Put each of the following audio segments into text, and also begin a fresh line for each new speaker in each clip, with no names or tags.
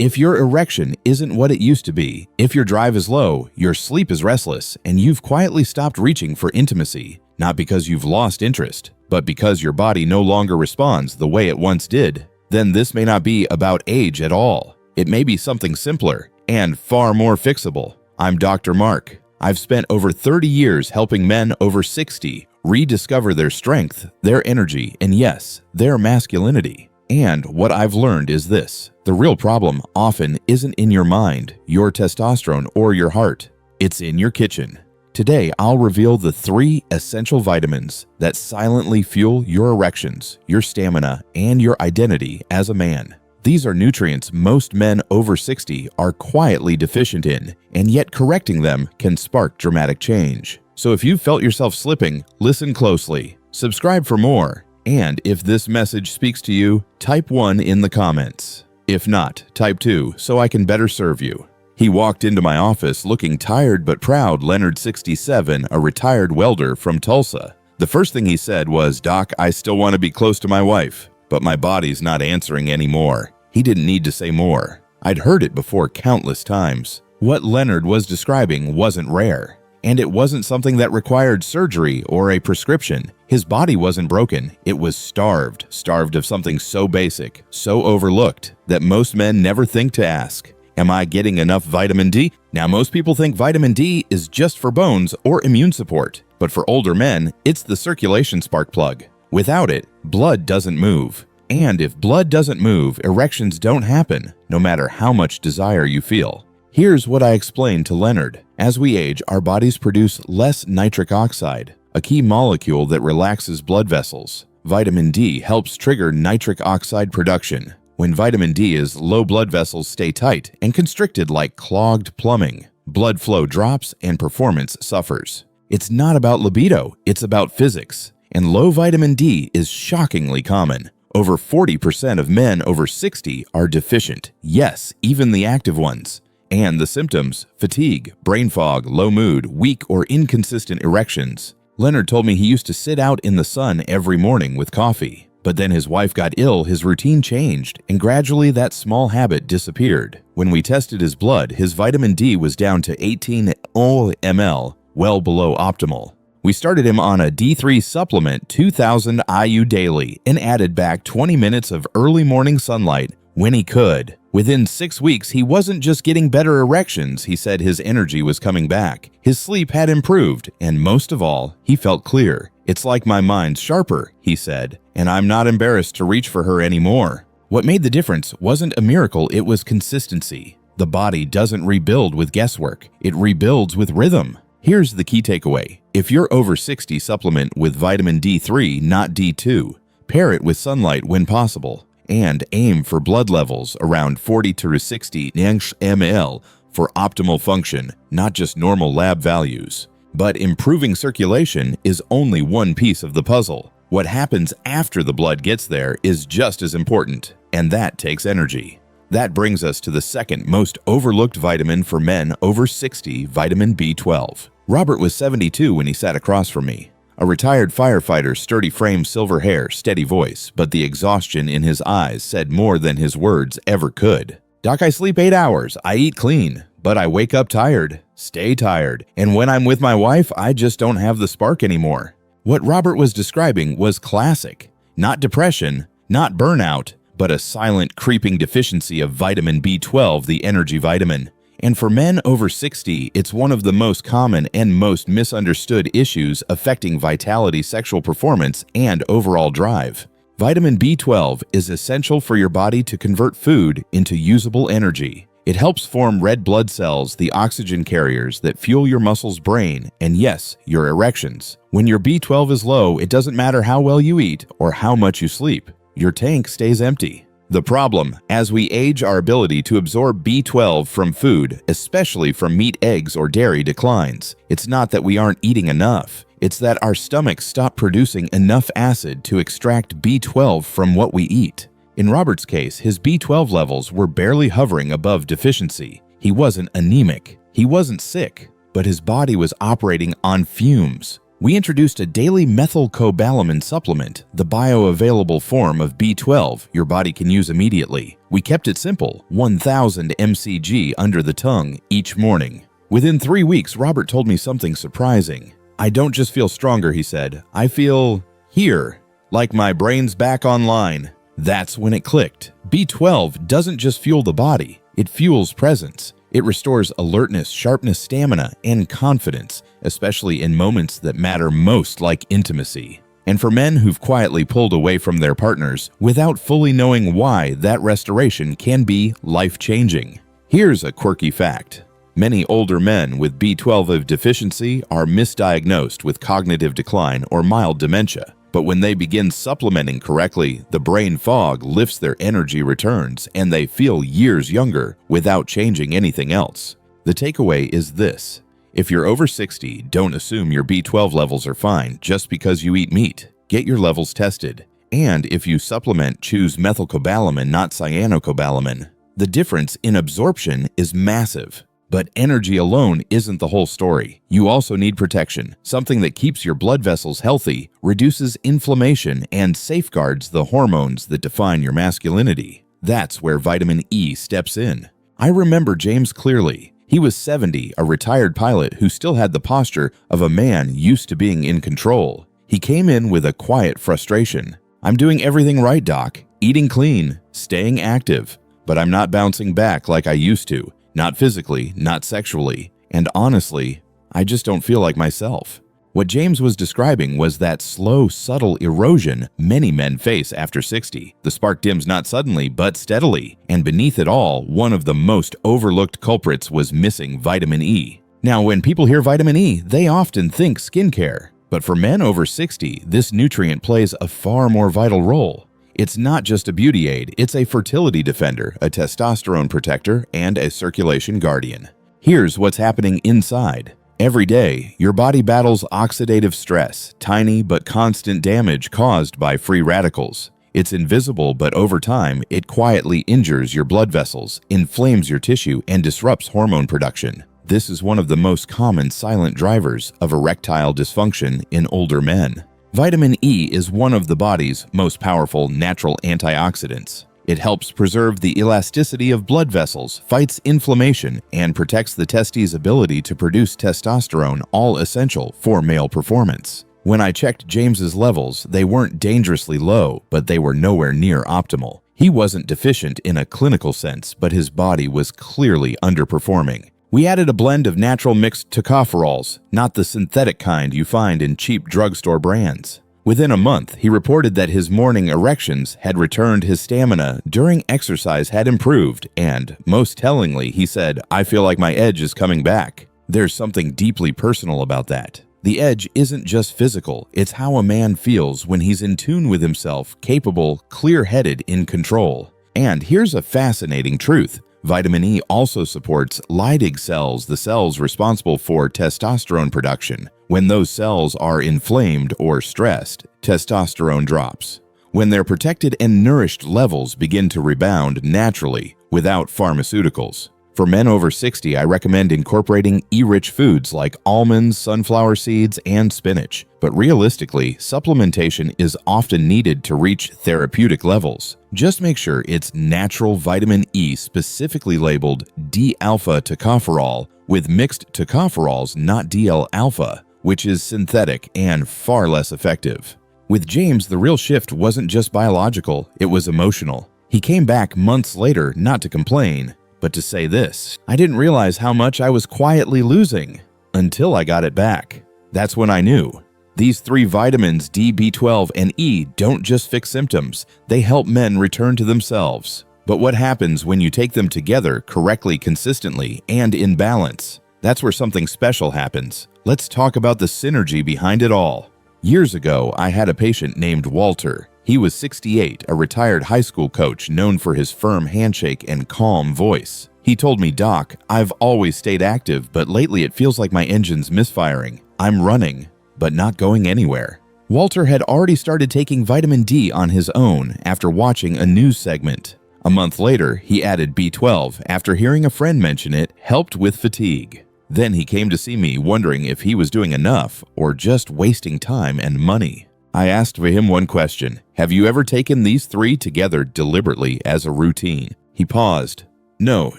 If your erection isn't what it used to be, if your drive is low, your sleep is restless, and you've quietly stopped reaching for intimacy, not because you've lost interest, but because your body no longer responds the way it once did, then this may not be about age at all. It may be something simpler and far more fixable. I'm Dr. Mark. I've spent over 30 years helping men over 60 rediscover their strength, their energy, and yes, their masculinity. And what I've learned is this: the real problem often isn't in your mind, your testosterone, or your heart. It's in your kitchen. Today, I'll reveal the 3 essential vitamins that silently fuel your erections, your stamina, and your identity as a man. These are nutrients most men over 60 are quietly deficient in, and yet correcting them can spark dramatic change. So if you've felt yourself slipping, listen closely, subscribe for more, and if this message speaks to you, type 1 in the comments. If not, type 2 so I can better serve you. He walked into my office looking tired but proud. Leonard, 67, a retired welder from Tulsa. The first thing he said was, "Doc, I still want to be close to my wife, but my body's not answering anymore." He didn't need to say more. I'd heard it before countless times. What Leonard was describing wasn't rare, and it wasn't something that required surgery or a prescription. His body wasn't broken, it was starved of something so basic, so overlooked, that most men never think to ask. Am I getting enough vitamin D? Now, most people think vitamin D is just for bones or immune support, but for older men, it's the circulation spark plug. Without it, blood doesn't move. And if blood doesn't move, erections don't happen, no matter how much desire you feel. Here's what I explained to Leonard. As we age, our bodies produce less nitric oxide, a key molecule that relaxes blood vessels. Vitamin D helps trigger nitric oxide production. When vitamin D is low, blood vessels stay tight and constricted like clogged plumbing. Blood flow drops and performance suffers. It's not about libido, it's about physics. And low vitamin D is shockingly common. Over 40% of men over 60 are deficient. Yes, even the active ones. And the symptoms: fatigue, brain fog, low mood, weak or inconsistent erections. Leonard told me he used to sit out in the sun every morning with coffee. But then his wife got ill, his routine changed, and gradually that small habit disappeared. When we tested his blood, his vitamin D was down to 18 ml, well below optimal. We started him on a D3 supplement, 2000 IU daily, and added back 20 minutes of early morning sunlight when he could. Within 6 weeks, he wasn't just getting better erections. He said his energy was coming back. His sleep had improved, and most of all, he felt clear. "It's like my mind's sharper," he said, "and I'm not embarrassed to reach for her anymore." What made the difference wasn't a miracle, it was consistency. The body doesn't rebuild with guesswork, it rebuilds with rhythm. Here's the key takeaway. If you're over 60, supplement with vitamin D3, not D2. Pair it with sunlight when possible, and aim for blood levels around 40 to 60 ml for optimal function, not just normal lab values. But improving circulation is only one piece of the puzzle. What happens after the blood gets there is just as important, and that takes energy. That brings us to the second most overlooked vitamin for men over 60, vitamin B12. Robert was 72 when he sat across from me. A retired firefighter, sturdy frame, silver hair, steady voice, but the exhaustion in his eyes said more than his words ever could. "Doc, I sleep 8 hours, I eat clean, but I wake up tired, stay tired, and when I'm with my wife, I just don't have the spark anymore." What Robert was describing was classic. Not depression, not burnout, but a silent, creeping deficiency of vitamin B12, the energy vitamin. And for men over 60, it's one of the most common and most misunderstood issues affecting vitality, sexual performance, and overall drive. Vitamin B12 is essential for your body to convert food into usable energy. It helps form red blood cells, the oxygen carriers that fuel your muscles, brain, and yes, your erections. When your B12 is low, it doesn't matter how well you eat or how much you sleep. Your tank stays empty. The problem: as we age, our ability to absorb B12 from food, especially from meat, eggs, or dairy, declines. It's not that we aren't eating enough. It's that our stomachs stop producing enough acid to extract B12 from what we eat. In Robert's case, his B12 levels were barely hovering above deficiency. He wasn't anemic. He wasn't sick. But his body was operating on fumes. We introduced a daily methylcobalamin supplement, the bioavailable form of B12 your body can use immediately. We kept it simple, 1000 mcg under the tongue each morning. Within 3 weeks, Robert told me something surprising. "I don't just feel stronger," he said. "I feel here, like my brain's back online." That's when it clicked. B12 doesn't just fuel the body, it fuels presence. It restores alertness, sharpness, stamina, and confidence, especially in moments that matter most, like intimacy. And for men who've quietly pulled away from their partners without fully knowing why, that restoration can be life-changing. Here's a quirky fact. Many older men with B12 deficiency are misdiagnosed with cognitive decline or mild dementia. But when they begin supplementing correctly, the brain fog lifts, their energy returns, and they feel years younger without changing anything else. The takeaway is this. If you're over 60, don't assume your B12 levels are fine just because you eat meat. Get your levels tested. And if you supplement, choose methylcobalamin, not cyanocobalamin. The difference in absorption is massive. But energy alone isn't the whole story. You also need protection, something that keeps your blood vessels healthy, reduces inflammation, and safeguards the hormones that define your masculinity. That's where vitamin E steps in. I remember James clearly. He was 70, a retired pilot who still had the posture of a man used to being in control. He came in with a quiet frustration. "I'm doing everything right, Doc. Eating clean, staying active, but I'm not bouncing back like I used to. Not physically, not sexually, and honestly, I just don't feel like myself." What James was describing was that slow, subtle erosion many men face after 60. The spark dims not suddenly, but steadily, and beneath it all, one of the most overlooked culprits was missing vitamin E. Now, when people hear vitamin E, they often think skincare. But for men over 60, this nutrient plays a far more vital role. It's not just a beauty aid, it's a fertility defender, a testosterone protector, and a circulation guardian. Here's what's happening inside. Every day, your body battles oxidative stress, tiny but constant damage caused by free radicals. It's invisible, but over time, it quietly injures your blood vessels, inflames your tissue, and disrupts hormone production. This is one of the most common silent drivers of erectile dysfunction in older men. Vitamin E is one of the body's most powerful natural antioxidants. It helps preserve the elasticity of blood vessels, fights inflammation, and protects the testes' ability to produce testosterone, all essential for male performance. When I checked James's levels, they weren't dangerously low, but they were nowhere near optimal. He wasn't deficient in a clinical sense, but his body was clearly underperforming. We added a blend of natural mixed tocopherols, not the synthetic kind you find in cheap drugstore brands. Within a month, he reported that his morning erections had returned, his stamina during exercise had improved, and, most tellingly, he said, "I feel like my edge is coming back." There's something deeply personal about that. The edge isn't just physical, it's how a man feels when he's in tune with himself, capable, clear-headed, in control. And here's a fascinating truth. Vitamin E also supports Leydig cells, the cells responsible for testosterone production. When those cells are inflamed or stressed, testosterone drops. When they're protected and nourished, levels begin to rebound naturally without pharmaceuticals. For men over 60, I recommend incorporating E-rich foods like almonds, sunflower seeds, and spinach. But realistically, supplementation is often needed to reach therapeutic levels. Just make sure it's natural vitamin E, specifically labeled D-alpha tocopherol, with mixed tocopherols, not DL-alpha, which is synthetic and far less effective. With James, the real shift wasn't just biological, it was emotional. He came back months later not to complain, but to say this: "I didn't realize how much I was quietly losing until I got it back." That's when I knew. These three vitamins, D, B12, and E, don't just fix symptoms, they help men return to themselves. But what happens when you take them together correctly, consistently, and in balance? That's where something special happens. Let's talk about the synergy behind it all. Years ago, I had a patient named Walter. He was 68, a retired high school coach known for his firm handshake and calm voice. He told me, "Doc, I've always stayed active, but lately it feels like my engine's misfiring. I'm running, but not going anywhere." Walter had already started taking vitamin D on his own after watching a news segment. A month later, he added B12 after hearing a friend mention it helped with fatigue. Then he came to see me wondering if he was doing enough or just wasting time and money. I asked for him one question. Have you ever taken these 3 together deliberately as a routine? He paused. No,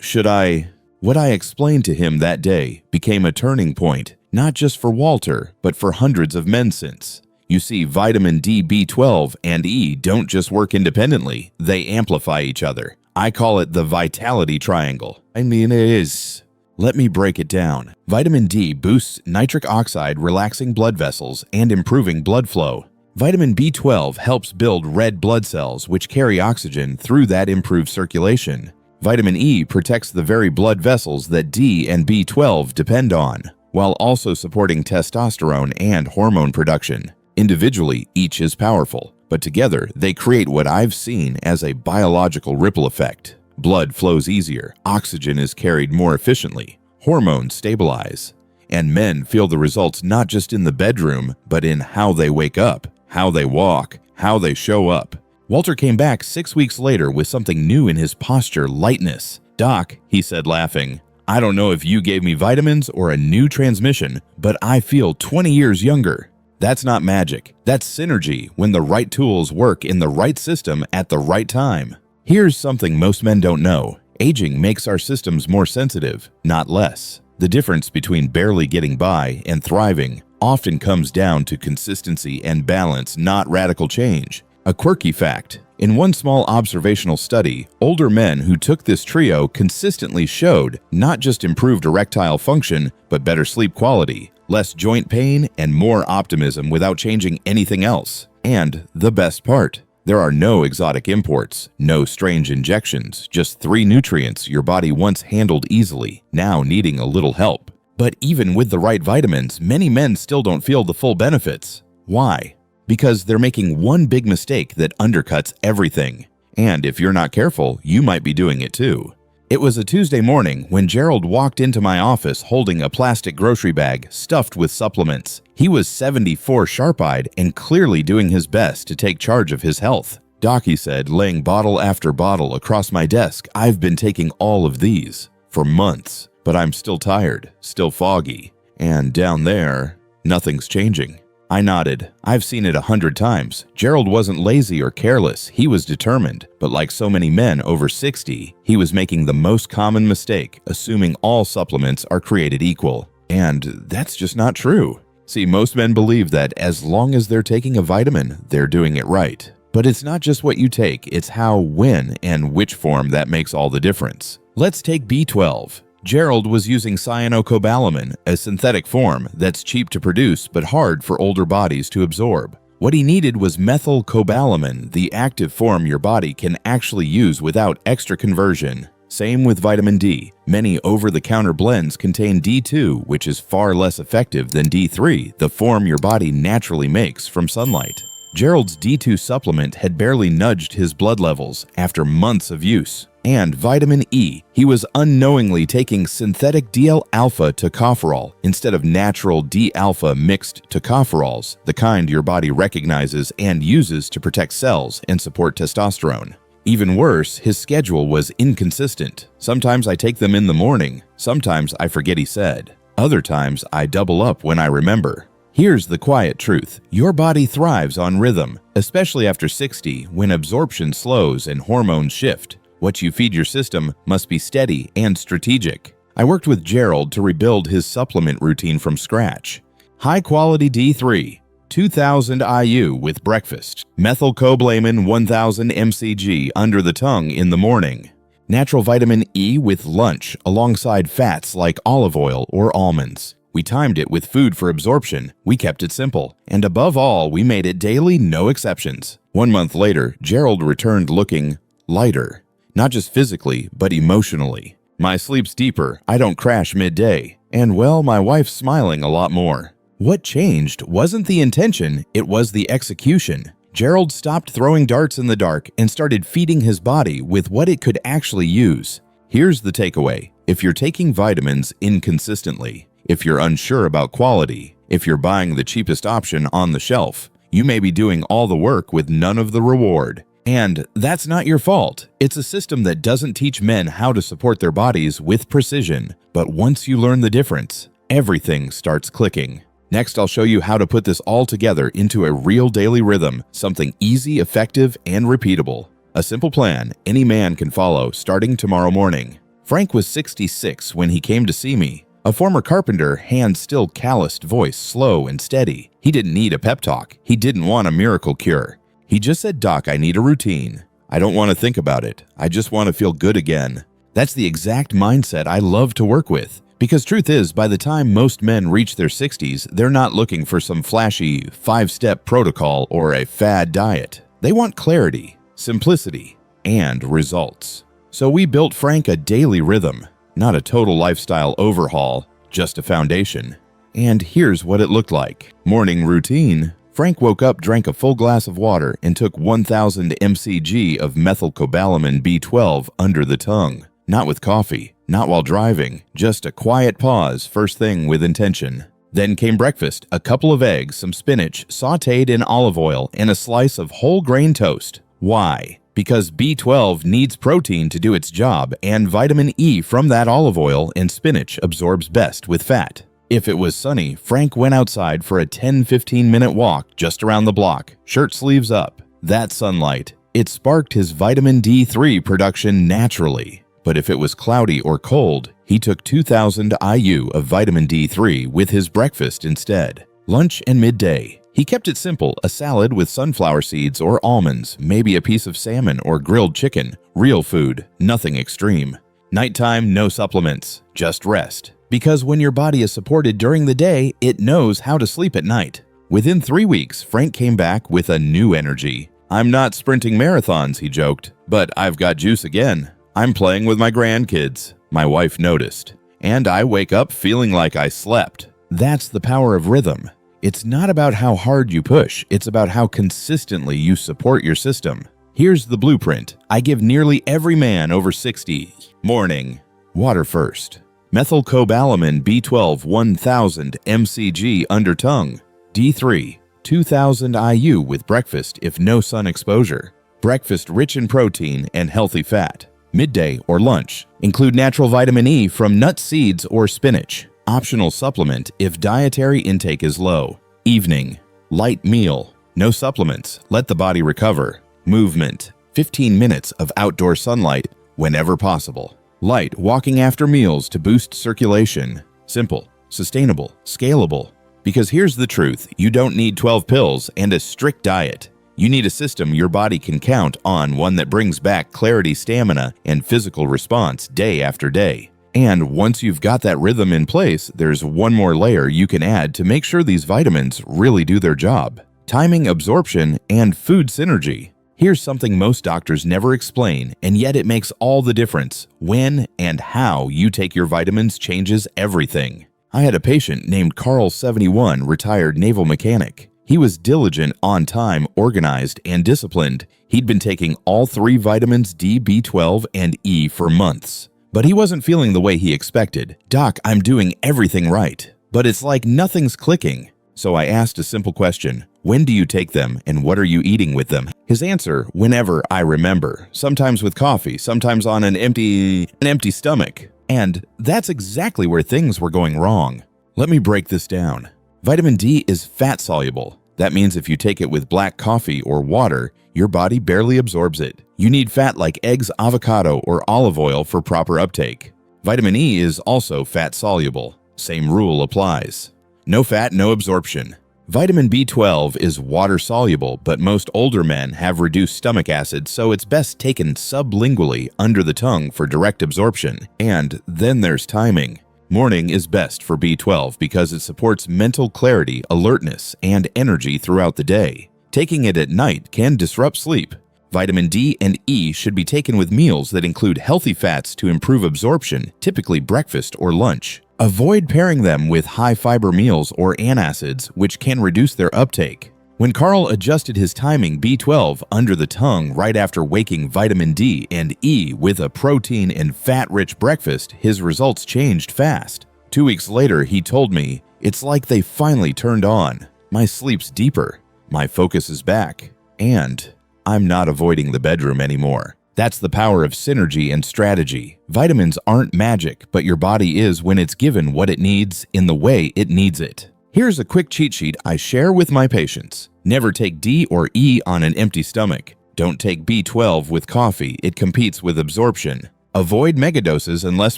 should I? What I explained to him that day became a turning point, not just for Walter, but for hundreds of men since. You see, vitamin D, B12, and E don't just work independently, they amplify each other. I call it the vitality triangle. Let me break it down. Vitamin D boosts nitric oxide, relaxing blood vessels and improving blood flow. Vitamin B12 helps build red blood cells, which carry oxygen through that improved circulation. Vitamin E protects the very blood vessels that D and B12 depend on, while also supporting testosterone and hormone production. Individually, each is powerful, but together they create what I've seen as a biological ripple effect. Blood flows easier, oxygen is carried more efficiently, hormones stabilize, and men feel the results not just in the bedroom, but in how they wake up, how they walk, how they show up. Walter came back 6 weeks later with something new in his posture: lightness. "Doc," he said laughing, "I don't know if you gave me vitamins or a new transmission, but I feel 20 years younger." That's not magic. That's synergy when the right tools work in the right system at the right time. Here's something most men don't know. Aging makes our systems more sensitive, not less. The difference between barely getting by and thriving often comes down to consistency and balance, not radical change. A quirky fact: in one small observational study, older men who took this trio consistently showed not just improved erectile function, but better sleep quality, less joint pain, and more optimism without changing anything else. And the best part, there are no exotic imports, no strange injections, just 3 nutrients your body once handled easily, now needing a little help. But even with the right vitamins, many men still don't feel the full benefits. Why? Because they're making one big mistake that undercuts everything. And if you're not careful, you might be doing it too. It was a Tuesday morning when Gerald walked into my office holding a plastic grocery bag stuffed with supplements. He was 74, sharp-eyed, and clearly doing his best to take charge of his health. "Doc," he said, laying bottle after bottle across my desk, "I've been taking all of these for months, but I'm still tired, still foggy. And down there, nothing's changing." I nodded. I've seen it 100 times. Gerald wasn't lazy or careless. He was determined. But like so many men over 60, he was making the most common mistake, assuming all supplements are created equal. And that's just not true. See, most men believe that as long as they're taking a vitamin, they're doing it right. But it's not just what you take, it's how, when, and which form that makes all the difference. Let's take B12. Gerald was using cyanocobalamin, a synthetic form that's cheap to produce but hard for older bodies to absorb. What he needed was methylcobalamin, the active form your body can actually use without extra conversion. Same with vitamin D. Many over-the-counter blends contain D2, which is far less effective than D3, the form your body naturally makes from sunlight. Gerald's D2 supplement had barely nudged his blood levels after months of use. And vitamin E. He was unknowingly taking synthetic DL-alpha tocopherol instead of natural D-alpha mixed tocopherols, the kind your body recognizes and uses to protect cells and support testosterone. Even worse, his schedule was inconsistent. Sometimes I take them in the morning, sometimes I forget he said. Other times I double up when I remember. Here's the quiet truth. Your body thrives on rhythm, especially after 60 when absorption slows and hormones shift. What you feed your system must be steady and strategic. I worked with Gerald to rebuild his supplement routine from scratch. High-quality D3, 2000 IU with breakfast. Methylcobalamin 1000 mcg under the tongue in the morning. Natural vitamin E with lunch alongside fats like olive oil or almonds. We timed it with food for absorption. We kept it simple. And above all, we made it daily, no exceptions. 1 month later, Gerald returned looking lighter. Not just physically, but emotionally. My sleep's deeper, I don't crash midday, and well, my wife's smiling a lot more. What changed wasn't the intention, it was the execution. Gerald stopped throwing darts in the dark and started feeding his body with what it could actually use. Here's the takeaway. If you're taking vitamins inconsistently, if you're unsure about quality, if you're buying the cheapest option on the shelf, you may be doing all the work with none of the reward. And that's not your fault. It's a system that doesn't teach men how to support their bodies with precision. But once you learn the difference, everything starts clicking. Next, I'll show you how to put this all together into a real daily rhythm, something easy, effective, and repeatable. A simple plan any man can follow starting tomorrow morning. Frank was 66 when he came to see me. A former carpenter, hand still calloused, voice slow and steady. He didn't need a pep talk. He didn't want a miracle cure. He just said, "Doc, I need a routine. I don't want to think about it. I just want to feel good again." That's the exact mindset I love to work with. Because truth is, by the time most men reach their 60s, they're not looking for some flashy 5-step protocol or a fad diet. They want clarity, simplicity, and results. So we built Frank a daily rhythm, not a total lifestyle overhaul, just a foundation. And here's what it looked like. Morning routine. Frank woke up, drank a full glass of water, and took 1,000 mcg of methylcobalamin B12 under the tongue. Not with coffee, not while driving, just a quiet pause first thing with intention. Then came breakfast, a couple of eggs, some spinach, sautéed in olive oil, and a slice of whole grain toast. Why? Because B12 needs protein to do its job, and vitamin E from that olive oil and spinach absorbs best with fat. If it was sunny, Frank went outside for a 10-15 minute walk just around the block, shirt sleeves up. That sunlight, it sparked his vitamin D3 production naturally. But if it was cloudy or cold, he took 2,000 IU of vitamin D3 with his breakfast instead. Lunch and midday. He kept it simple, a salad with sunflower seeds or almonds, maybe a piece of salmon or grilled chicken, real food, nothing extreme. Nighttime, no supplements, just rest. Because when your body is supported during the day, it knows how to sleep at night. Within 3 weeks, Frank came back with a new energy. "I'm not sprinting marathons," he joked, "but I've got juice again. I'm playing with my grandkids," my wife noticed. "And I wake up feeling like I slept." That's the power of rhythm. It's not about how hard you push, it's about how consistently you support your system. Here's the blueprint I give nearly every man over 60. Morning. Water first. Methylcobalamin B12 1,000 mcg under tongue. D3 2,000 IU with breakfast if no sun exposure. Breakfast rich in protein and healthy fat. Midday or lunch. Include natural vitamin E from nut seeds or spinach. Optional supplement if dietary intake is low. Evening. Light meal. No supplements. Let the body recover. Movement. 15 minutes of outdoor sunlight whenever possible. Light walking after meals to boost circulation. Simple, sustainable, scalable. Because here's the truth, you don't need 12 pills and a strict diet. You need a system your body can count on, one that brings back clarity, stamina, and physical response day after day. And once you've got that rhythm in place, there's one more layer you can add to make sure these vitamins really do their job. Timing, absorption, and food synergy. Here's something most doctors never explain, and yet it makes all the difference. When and how you take your vitamins changes everything. I had a patient named Carl, 71, retired naval mechanic. He was diligent, on time, organized, and disciplined. He'd been taking all 3 vitamins D, B12, and E for months. But he wasn't feeling the way he expected. "Doc, I'm doing everything right, but it's like nothing's clicking." So I asked a simple question. "When do you take them, and what are you eating with them?" His answer, "Whenever I remember. Sometimes with coffee, sometimes on an empty stomach." And that's exactly where things were going wrong. Let me break this down. Vitamin D is fat-soluble. That means if you take it with black coffee or water, your body barely absorbs it. You need fat like eggs, avocado, or olive oil for proper uptake. Vitamin E is also fat-soluble. Same rule applies. No fat, no absorption. Vitamin B12 is water-soluble, but most older men have reduced stomach acid, so it's best taken sublingually under the tongue for direct absorption. And then there's timing. Morning is best for B12 because it supports mental clarity, alertness, and energy throughout the day. Taking it at night can disrupt sleep. Vitamin D and E should be taken with meals that include healthy fats to improve absorption, typically breakfast or lunch. Avoid pairing them with high-fiber meals or antacids, which can reduce their uptake. When Carl adjusted his timing B12 under the tongue right after waking vitamin D and E with a protein and fat-rich breakfast, his results changed fast. 2 weeks later, he told me, "It's like they finally turned on. My sleep's deeper, my focus is back, and I'm not avoiding the bedroom anymore. That's the power of synergy and strategy. Vitamins aren't magic, but your body is when it's given what it needs in the way it needs it. Here's a quick cheat sheet I share with my patients. Never take D or E on an empty stomach. Don't take B12 with coffee, it competes with absorption. Avoid megadoses unless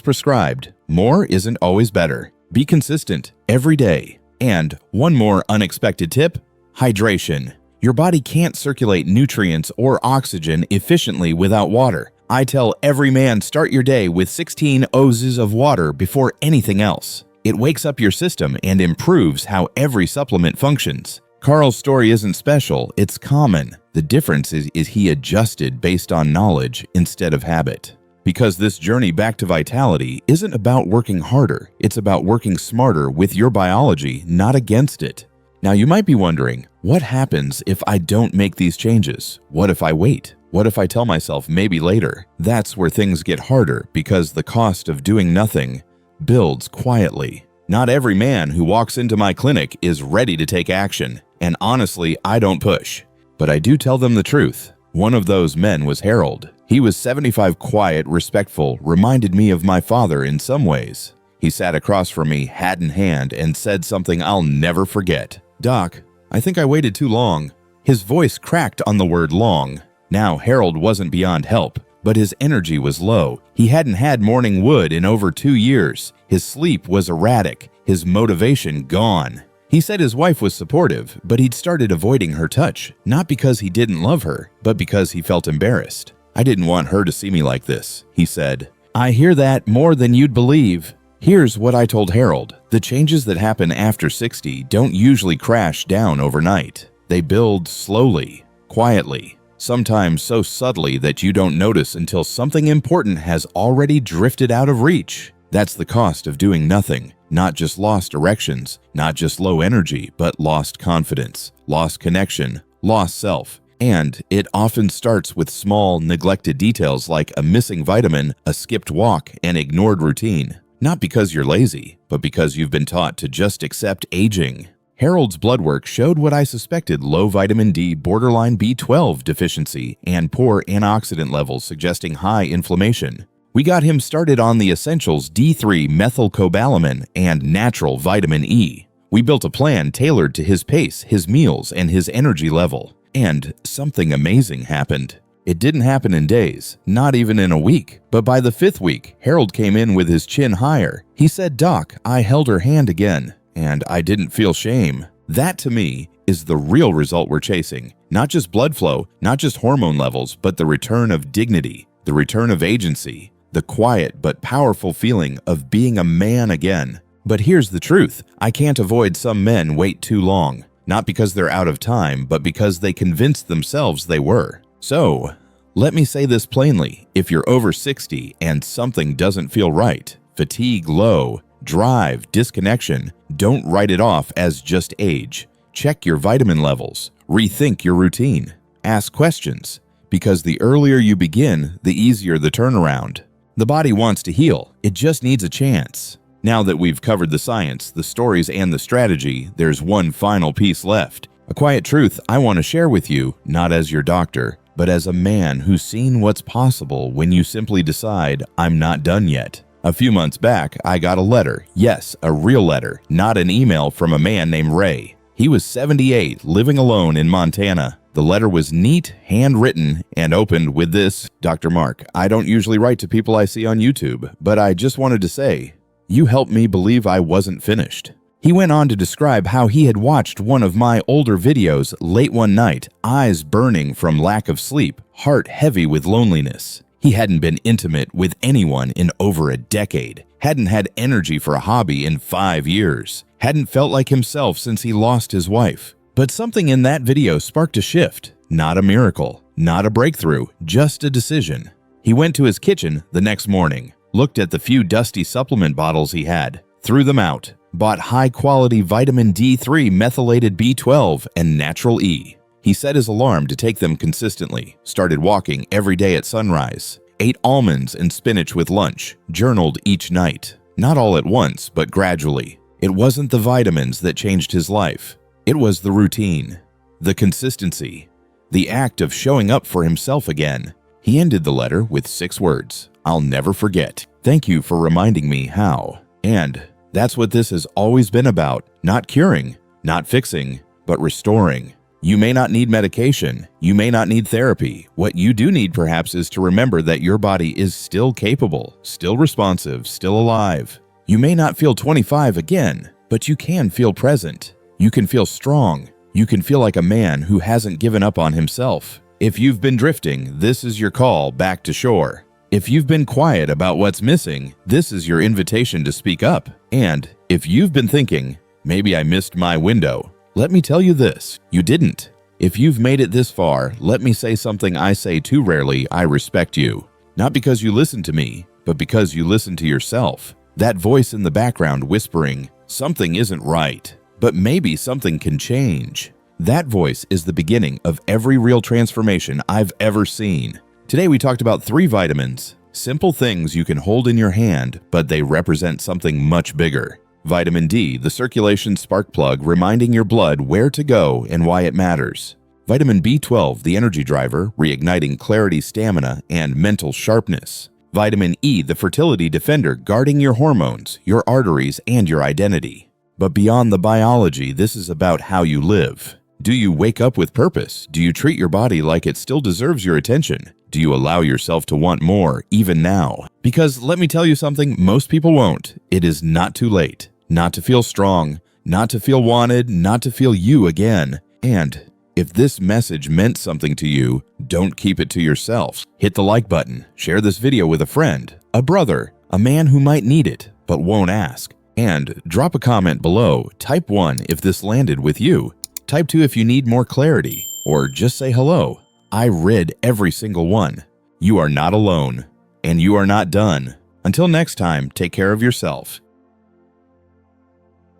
prescribed. More isn't always better. Be consistent every day. And one more unexpected tip: hydration. Your body can't circulate nutrients or oxygen efficiently without water. I tell every man, start your day with 16 ounces of water before anything else. It wakes up your system and improves how every supplement functions. Carl's story isn't special, it's common. The difference is he adjusted based on knowledge instead of habit. Because this journey back to vitality isn't about working harder, it's about working smarter with your biology, not against it. Now you might be wondering, what happens if I don't make these changes? What if I wait? What if I tell myself maybe later? That's where things get harder because the cost of doing nothing builds quietly. Not every man who walks into my clinic is ready to take action, and honestly, I don't push. But I do tell them the truth. One of those men was Harold. He was 75, quiet, respectful, reminded me of my father in some ways. He sat across from me, hat in hand, and said something I'll never forget. "Doc, I think I waited too long." His voice cracked on the word long. Now, Harold wasn't beyond help, but his energy was low. He hadn't had morning wood in over 2 years. His sleep was erratic, his motivation gone. He said his wife was supportive, but he'd started avoiding her touch, not because he didn't love her, but because he felt embarrassed. "I didn't want her to see me like this," he said. "I hear that more than you'd believe." Here's what I told Harold. The changes that happen after 60 don't usually crash down overnight. They build slowly, quietly, sometimes so subtly that you don't notice until something important has already drifted out of reach. That's the cost of doing nothing. Not just lost erections, not just low energy, but lost confidence, lost connection, lost self. And it often starts with small, neglected details like a missing vitamin, a skipped walk, an ignored routine. Not because you're lazy, but because you've been taught to just accept aging. Harold's blood work showed what I suspected: low vitamin D, borderline B12 deficiency, and poor antioxidant levels suggesting high inflammation. We got him started on the essentials D3 methylcobalamin and natural vitamin E. We built a plan tailored to his pace, his meals, and his energy level. And something amazing happened. It didn't happen in days, not even in a week, but by the 5th week, Harold came in with his chin higher. He said, "Doc, I held her hand again, and I didn't feel shame." That, to me, is the real result we're chasing. Not just blood flow, not just hormone levels, but the return of dignity, the return of agency, the quiet but powerful feeling of being a man again. But here's the truth. I can't avoid some men wait too long. Not because they're out of time, but because they convinced themselves they were. So, let me say this plainly. If you're over 60 and something doesn't feel right, fatigue low, drive, disconnection, don't write it off as just age. Check your vitamin levels. Rethink your routine. Ask questions. Because the earlier you begin, the easier the turnaround. The body wants to heal. It just needs a chance. Now that we've covered the science, the stories, and the strategy, there's one final piece left. A quiet truth I want to share with you, not as your doctor, but as a man who's seen what's possible when you simply decide, I'm not done yet. A few months back, I got a letter. Yes, a real letter, not an email from a man named Ray. He was 78, living alone in Montana. The letter was neat, handwritten, and opened with this: "Dr. Mark, I don't usually write to people I see on YouTube, but I just wanted to say, you helped me believe I wasn't finished." He went on to describe how he had watched one of my older videos late one night, eyes burning from lack of sleep, heart heavy with loneliness. He hadn't been intimate with anyone in over a decade, hadn't had energy for a hobby in 5 years, hadn't felt like himself since he lost his wife. But something in that video sparked a shift, not a miracle, not a breakthrough, just a decision. He went to his kitchen the next morning, looked at the few dusty supplement bottles he had, threw them out, bought high-quality vitamin D3 methylated B12 and natural E. He set his alarm to take them consistently, started walking every day at sunrise, ate almonds and spinach with lunch, journaled each night. Not all at once, but gradually. It wasn't the vitamins that changed his life. It was the routine, the consistency, the act of showing up for himself again. He ended the letter with 6 words: "I'll never forget. Thank you for reminding me how." And that's what this has always been about: not curing, not fixing, but restoring. You may not need medication. You may not need therapy. What you do need, perhaps, is to remember that your body is still capable, still responsive, still alive. You may not feel 25 again, but you can feel present. You can feel strong. You can feel like a man who hasn't given up on himself. If you've been drifting, this is your call back to shore. If you've been quiet about what's missing, this is your invitation to speak up. And if you've been thinking, maybe I missed my window, let me tell you this: you didn't. If you've made it this far, let me say something I say too rarely: I respect you. Not because you listen to me, but because you listen to yourself. That voice in the background whispering, something isn't right, but maybe something can change. That voice is the beginning of every real transformation I've ever seen. Today we talked about 3 vitamins, simple things you can hold in your hand, but they represent something much bigger. Vitamin D, the circulation spark plug reminding your blood where to go and why it matters. Vitamin B12, the energy driver, reigniting clarity, stamina, and mental sharpness. Vitamin E, the fertility defender, guarding your hormones, your arteries, and your identity. But beyond the biology, this is about how you live. Do you wake up with purpose? Do you treat your body like it still deserves your attention? Do you allow yourself to want more, even now? Because let me tell you something, most people won't. It is not too late. Not to feel strong, not to feel wanted, not to feel you again. And if this message meant something to you, don't keep it to yourself. Hit the like button, share this video with a friend, a brother, a man who might need it, but won't ask. And drop a comment below. Type 1 if this landed with you. Type 2 if you need more clarity, or just say hello. I read every single one. You are not alone, and you are not done. Until next time, take care of yourself.